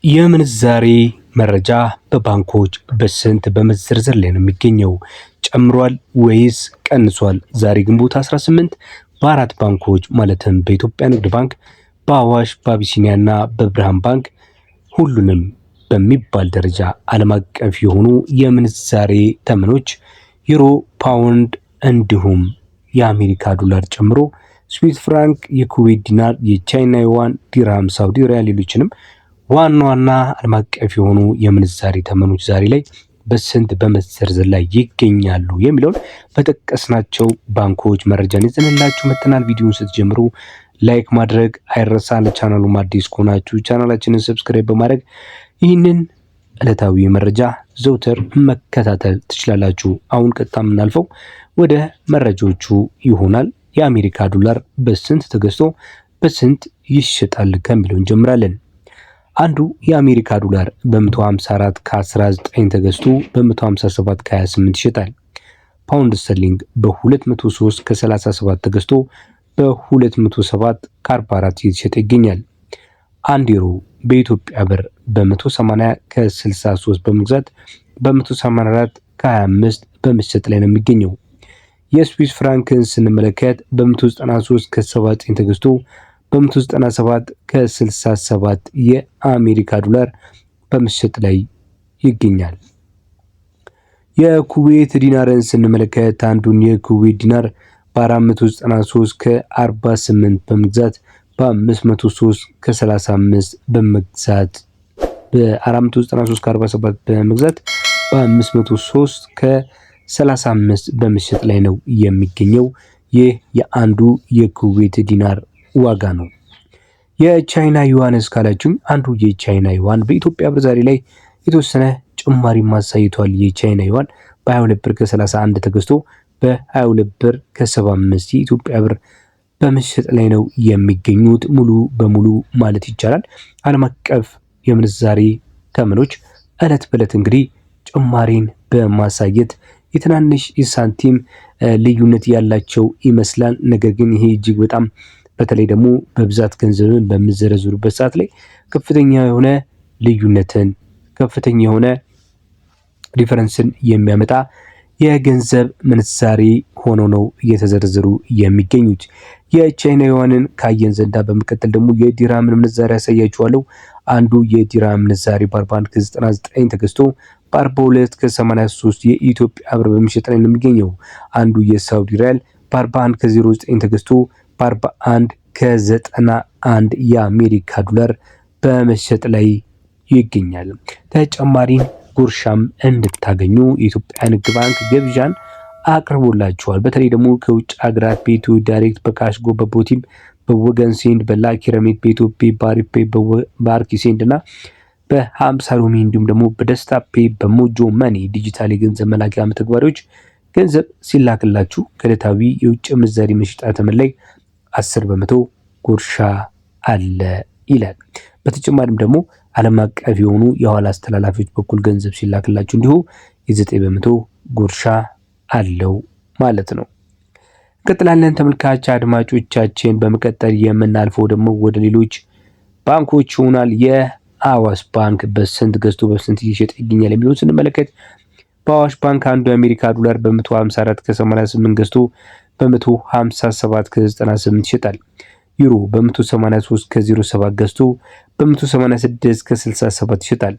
የምንዛሬ መረጃ በባንኮች በስንት በመዘርዘር ላይ ነው የሚገኘው? ጨምሯል ወይስ ቀንሷል? ዛሬ ግንቦት 18 በአራት ባንኮች ማለትም በኢትዮጵያ ንግድ ባንክ፣ በአዋሽ፣ በአቢሲኒያና በብርሃን ባንክ ሁሉንም በሚባል ደረጃ ዓለም አቀፍ የሆኑ የምንዛሬ ተመኖች ዩሮ፣ ፓውንድ እንዲሁም የአሜሪካ ዶላር ጨምሮ ስዊስ ፍራንክ፣ የኩዌት ዲናር፣ የቻይና ዩዋን፣ ዲርሃም፣ ሳውዲ ሪያል ሌሎችንም ዋና ዋና ዓለም አቀፍ የሆኑ የምንዛሬ ተመኖች ዛሬ ላይ በስንት በመዘርዘር ላይ ይገኛሉ የሚለውን በጠቀስናቸው ባንኮች መረጃን ይዘንላችሁ መጥተናል። ቪዲዮውን ስትጀምሩ ላይክ ማድረግ አይረሳ። ለቻናሉም አዲስ ከሆናችሁ ቻናላችንን ሰብስክራይብ በማድረግ ይህንን ዕለታዊ መረጃ ዘውትር መከታተል ትችላላችሁ። አሁን ቀጥታ የምናልፈው ወደ መረጃዎቹ ይሆናል። የአሜሪካ ዶላር በስንት ተገዝቶ በስንት ይሸጣል ከሚለው እንጀምራለን። አንዱ የአሜሪካ ዶላር በ154 ከ19 ተገዝቶ በ157 ከ28 ይሸጣል። ፓውንድ ስተርሊንግ በ203 ከ37 ተገዝቶ በ207 ከ44 እየተሸጠ ይገኛል። አንድ ዩሮ በኢትዮጵያ ብር በ180 ከ63 በመግዛት በ184 ከ25 በመሸጥ ላይ ነው የሚገኘው። የስዊስ ፍራንክን ስንመለከት በ193 ከ79 ተገዝቶ በ197 ከ67 የአሜሪካ ዶላር በመሸጥ ላይ ይገኛል። የኩዌት ዲናርን ስንመለከት አንዱን የኩዌት ዲናር በ493 ከ48 በመግዛት በ503 ከ35 በመግዛት በ493 ከ47 በመግዛት በ503 ከ35 በመሸጥ ላይ ነው የሚገኘው። ይህ የአንዱ የኩዌት ዲናር ዋጋ ነው። የቻይና ዩዋንስ ካላችሁም አንዱ የቻይና ዩዋን በኢትዮጵያ ብር ዛሬ ላይ የተወሰነ ጭማሪ ማሳይቷል። የቻይና ዩዋን በ22 ብር ከ31 ተገዝቶ በ22 ብር ከ75 የኢትዮጵያ ብር በመሸጥ ላይ ነው የሚገኙት። ሙሉ በሙሉ ማለት ይቻላል ዓለም አቀፍ የምንዛሬ ተመኖች እለት በእለት እንግዲህ ጭማሪን በማሳየት የትናንሽ የሳንቲም ልዩነት ያላቸው ይመስላል። ነገር ግን ይሄ እጅግ በጣም በተለይ ደግሞ በብዛት ገንዘብን በሚዘረዝሩበት ሰዓት ላይ ከፍተኛ የሆነ ልዩነትን ከፍተኛ የሆነ ዲፈረንስን የሚያመጣ የገንዘብ ምንዛሬ ሆኖ ነው እየተዘረዘሩ የሚገኙት። የቻይና ዩዋንን ካየን ዘንዳ በመቀጠል ደግሞ የዲርሃምን ምንዛሬ ያሳያችኋለሁ። አንዱ የዲርሃም ምንዛሬ በ41 ከ99 ተገዝቶ በ42 ከ83 የኢትዮጵያ ብር በመሸጥ ላይ ነው የሚገኘው። አንዱ የሳውዲ ሪያል በ41 ከ09 ተገዝቶ በ41 ከ91 የአሜሪካ ዶላር በመሸጥ ላይ ይገኛል። ተጨማሪ ጉርሻም እንድታገኙ የኢትዮጵያ ንግድ ባንክ ግብዣን አቅርቦላችኋል። በተለይ ደግሞ ከውጭ ሀገራት በኢትዮ ዳይሬክት፣ በካሽጎ፣ በቦቲም፣ በወገን ሴንድ፣ በላኪ ረሚት፣ በኢትዮፔ፣ በአሪፔ፣ በአርኪ ሴንድ እና በ50 ሎሚ እንዲሁም ደግሞ በደስታ ፔ፣ በሞጆ መኒ ዲጂታል የገንዘብ መላኪያ መተግበሪያዎች ገንዘብ ሲላክላችሁ ከዕለታዊ የውጭ ምንዛሪ መሸጫ ተመን ላይ 10% ጉርሻ አለ ይላል። በተጨማሪም ደግሞ ዓለም አቀፍ የሆኑ የኋላ አስተላላፊዎች በኩል ገንዘብ ሲላክላችሁ እንዲሁ የ9% ጉርሻ አለው ማለት ነው። እንቀጥላለን ተመልካች አድማጮቻችን። በመቀጠል የምናልፈው ደግሞ ወደ ሌሎች ባንኮች ይሆናል። የአዋሽ ባንክ በስንት ገዝቶ በስንት እየሸጠ ይገኛል የሚለውን ስንመለከት በአዋሽ ባንክ አንዱ የአሜሪካ ዶላር በ154 ከ88 ገዝቶ በ157 ከ98 ይሸጣል። ዩሮ በ183 ከ07 ገዝቶ በ186 ከ67 ይሸጣል።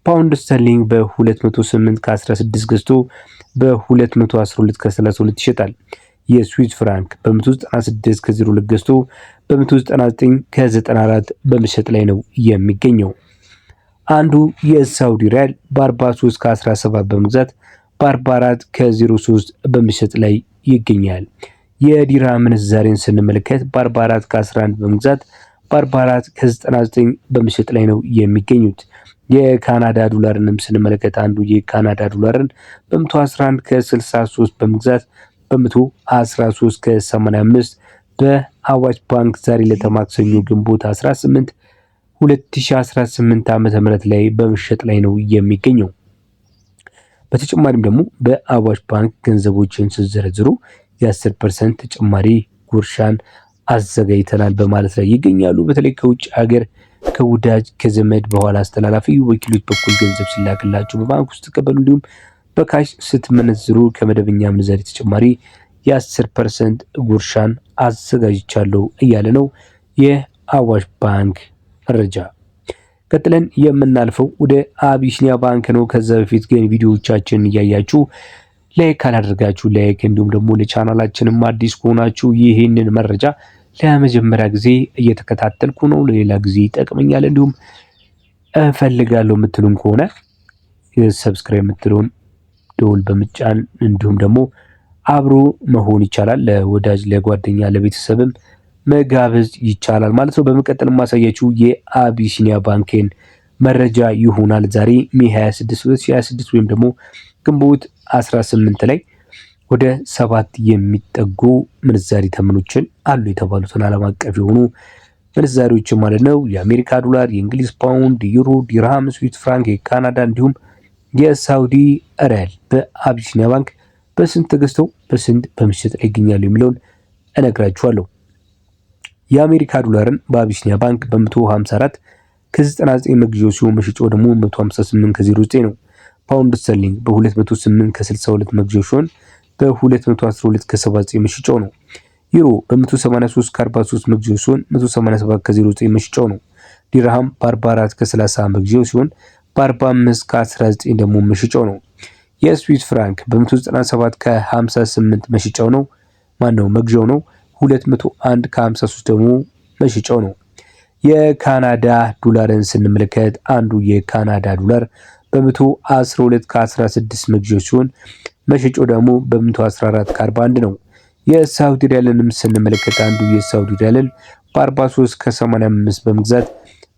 ፓውንድ ስተርሊንግ በ208 ከ16 ገዝቶ በ212 ከ32 ይሸጣል። የስዊስ ፍራንክ በ196 ከ02 ገዝቶ በ199 ከ94 በመሸጥ ላይ ነው የሚገኘው። አንዱ የሳውዲ ሪያል በ43 ከ17 በመግዛት በ44 ከ03 በመሸጥ ላይ ይገኛል። የዲርሃም ምንዛሬን ስንመለከት በ44 ከ11 በመግዛት በ44 ከ99 በመሸጥ ላይ ነው የሚገኙት። የካናዳ ዶላርንም ስንመለከት አንዱ የካናዳ ዶላርን በ111 ከ63 በመግዛት በ113 ከ85 በአዋሽ ባንክ ዛሬ ለተማክሰኞ ግንቦት 18 2018 ዓ.ም ላይ በመሸጥ ላይ ነው የሚገኘው። በተጨማሪም ደግሞ በአዋሽ ባንክ ገንዘቦችን ሲዘረዝሩ የ10% ተጨማሪ ጉርሻን አዘጋጅተናል በማለት ላይ ይገኛሉ። በተለይ ከውጭ ሀገር ከወዳጅ ከዘመድ በኋላ አስተላላፊ ወኪሎች በኩል ገንዘብ ሲላክላችሁ በባንክ ውስጥ ተቀበሉ። እንዲሁም በካሽ ስትመነዝሩ ከመደበኛ ምንዛሪ ተጨማሪ የ10% ጉርሻን አዘጋጅቻለሁ እያለ ነው የአዋሽ ባንክ መረጃ። ቀጥለን የምናልፈው ወደ አቢሲኒያ ባንክ ነው። ከዛ በፊት ግን ቪዲዮዎቻችንን እያያችሁ ላይክ ካላደረጋችሁ ላይክ፣ እንዲሁም ደግሞ ለቻናላችንም አዲስ ከሆናችሁ ይህንን መረጃ ለመጀመሪያ ጊዜ እየተከታተልኩ ነው፣ ለሌላ ጊዜ ይጠቅመኛል እንዲሁም እፈልጋለሁ የምትሉም ከሆነ ሰብስክራይብ የምትለውን ደወል በምጫን እንዲሁም ደግሞ አብሮ መሆን ይቻላል። ለወዳጅ ለጓደኛ ለቤተሰብም መጋበዝ ይቻላል ማለት ነው። በመቀጠል ማሳያችሁ የአቢሲኒያ ባንክን መረጃ ይሆናል። ዛሬ ሜይ 26 2026 ወይም ደግሞ ግንቦት 18 ላይ ወደ 7 የሚጠጉ ምንዛሪ ተመኖችን አሉ የተባሉትን ዓለም አቀፍ የሆኑ ምንዛሪዎች ማለት ነው። የአሜሪካ ዶላር፣ የእንግሊዝ ፓውንድ፣ ዩሮ፣ ዲርሃም፣ ስዊስ ፍራንክ፣ የካናዳ እንዲሁም የሳውዲ ሪያል በአቢሲኒያ ባንክ በስንት ተገዝተው በስንት በመሸጥ ላይ ይገኛሉ የሚለውን እነግራችኋለሁ። የአሜሪካ ዶላርን በአቢሲኒያ ባንክ በ154 ከ99 መግዣው ሲሆን መሸጫው ደግሞ 158 ከ09 ነው። ፓውንድ ስተርሊንግ በ208 ከ62 መግዣው ሲሆን በ212 ከ79 መሸጫው ነው። ዩሮ በ183 ከ43 መግዣው ሲሆን 187 ከ09 መሸጫው ነው። ዲርሃም በ44 ከ30 መግዣው ሲሆን በ45 ከ19 ደግሞ መሸጫው ነው። የስዊስ ፍራንክ በ197 ከ58 መሸጫው ነው መግዣው ነው። 201 ከ53 ደግሞ መሸጫው ነው። የካናዳ ዶላርን ስንመለከት አንዱ የካናዳ ዶላር በ112 ከ16 መግዣው ሲሆን መሸጫው ደግሞ በ114 ከ41 ነው። የሳውዲ ሪያልንም ስንመለከት አንዱ የሳውዲ ሪያልን በ43 ከ85 በመግዛት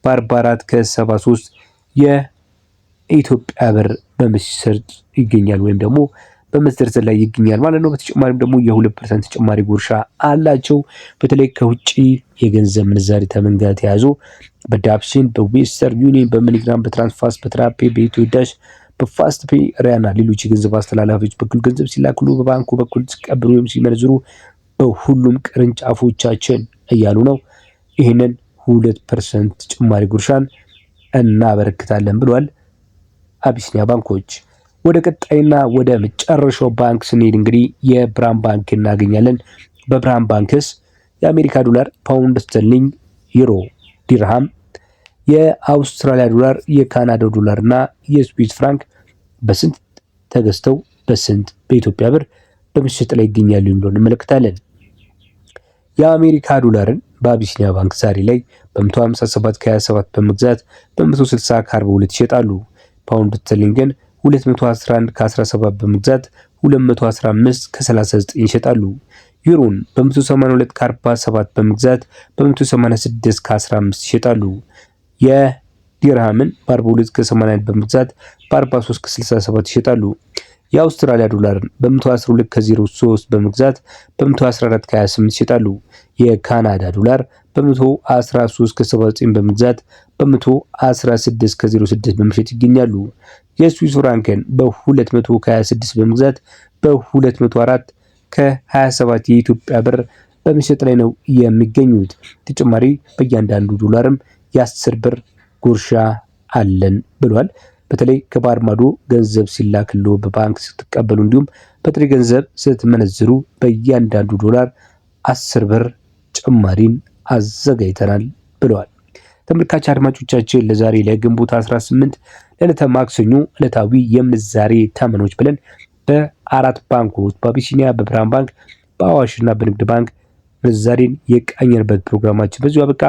በ44 ከ73 የኢትዮጵያ ብር በመሸጥ ይገኛል ወይም ደግሞ በመዘርዘር ላይ ይገኛል ማለት ነው። በተጨማሪም ደግሞ የ2% ተጨማሪ ጉርሻ አላቸው። በተለይ ከውጪ የገንዘብ ምንዛሪ ተመን ጋር ተያይዞ በዳፕሽን፣ በዌስተርን ዩኒየን፣ በመኒግራም፣ በትራንስፋስት፣ በትራፔ፣ በኢትዮ ዳሽ፣ በፋስት ፔይ፣ ሪያና ሌሎች የገንዘብ አስተላላፊዎች በኩል ገንዘብ ሲላክሉ በባንኩ በኩል ሲቀበሉ ወይም ሲመነዝሩ በሁሉም ቅርንጫፎቻችን እያሉ ነው ይህንን 2% ተጨማሪ ጉርሻን እናበረክታለን ብሏል አቢሲኒያ ባንኮች። ወደ ቀጣይና ወደ መጨረሻው ባንክ ስንሄድ እንግዲህ የብርሃን ባንክ እናገኛለን። በብርሃን ባንክስ የአሜሪካ ዶላር፣ ፓውንድ ስተርሊንግ፣ ዩሮ፣ ዲርሃም፣ የአውስትራሊያ ዶላር፣ የካናዳ ዶላር እና የስዊስ ፍራንክ በስንት ተገዝተው በስንት በኢትዮጵያ ብር በመሸጥ ላይ ይገኛሉ የሚለውን እንመለከታለን። የአሜሪካ ዶላርን በአቢሲኒያ ባንክ ዛሬ ላይ በ157 ከ27 በመግዛት በ160 ከ42 ይሸጣሉ። ፓውንድ ስተርሊንግን 211 ከ17 በመግዛት 215 ከ39 ይሸጣሉ። ዩሮን በ182 ከ47 በመግዛት በ186 ከ15 ይሸጣሉ። የዲርሃምን በ42 ከ81 በመግዛት በ43 ከ67 ይሸጣሉ። የአውስትራሊያ ዶላርን በ112 ከ03 በመግዛት በ114 ከ28 ይሸጣሉ። የካናዳ ዶላር በ113 ከ79 በመግዛት በ116 ከ06 በመሸጥ ይገኛሉ። የስዊስ ፍራንክን በ226 በመግዛት በ204 ከ27 የኢትዮጵያ ብር በመሸጥ ላይ ነው የሚገኙት። ተጨማሪ በእያንዳንዱ ዶላርም የ10 ብር ጉርሻ አለን ብሏል። በተለይ ከባህር ማዶ ገንዘብ ሲላክሉ በባንክ ስትቀበሉ እንዲሁም በጥሬ ገንዘብ ስትመነዝሩ በእያንዳንዱ ዶላር 10 ብር ጭማሪን አዘጋጅተናል ብለዋል። ተመልካች አድማጮቻችን ለዛሬ ለግንቦት 18 ለዕለተ ማክሰኞ ዕለታዊ የምንዛሬ ተመኖች ብለን በአራት ባንኮች በአቢሲኒያ፣ በብርሃን ባንክ፣ በአዋሽና በንግድ ባንክ ምንዛሬን የቃኘንበት ፕሮግራማችን በዚሁ አበቃ።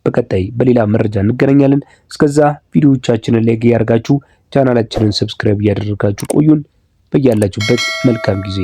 በቀጣይ በሌላ መረጃ እንገናኛለን። እስከዛ ቪዲዮዎቻችንን ላይክ ያደርጋችሁ ቻናላችንን ሰብስክራይብ እያደረጋችሁ ቆዩን። በያላችሁበት መልካም ጊዜ